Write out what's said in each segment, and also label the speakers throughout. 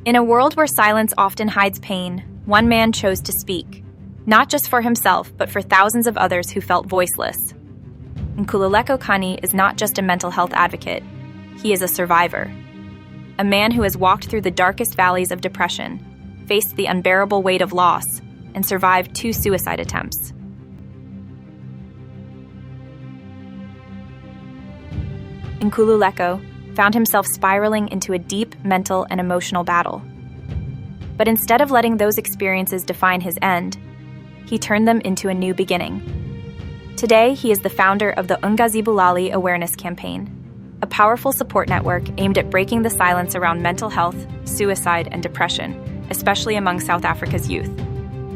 Speaker 1: In a world where silence often hides pain, one man chose to speak, not just for himself, but for thousands of others who felt voiceless. Nkululeko Khanyi is not just a mental health advocate, he is a survivor. A man who has walked through the darkest valleys of depression, faced the unbearable weight of loss, and survived 2 suicide attempts. Nkululeko found himself spiraling into a deep mental and emotional battle. But instead of letting those experiences define his end, he turned them into a new beginning. Today, he is the founder of the Ungazibulali Awareness Campaign, a powerful support network aimed at breaking the silence around mental health, suicide, and depression, especially among South Africa's youth.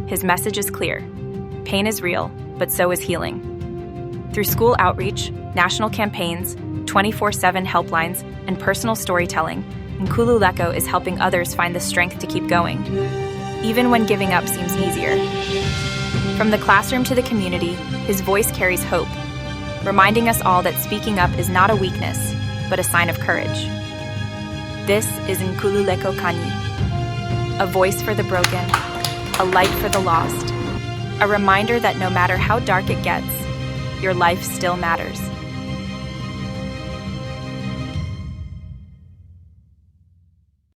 Speaker 1: His message is clear: pain is real, but so is healing. Through school outreach, national campaigns, 24/7 helplines, and personal storytelling, Nkululeko is helping others find the strength to keep going, even when giving up seems easier. From the classroom to the community, his voice carries hope, reminding us all that speaking up is not a weakness, but a sign of courage. This is Nkululeko Khanyi, a voice for the broken, a light for the lost, a reminder that no matter how dark it gets, your life still matters.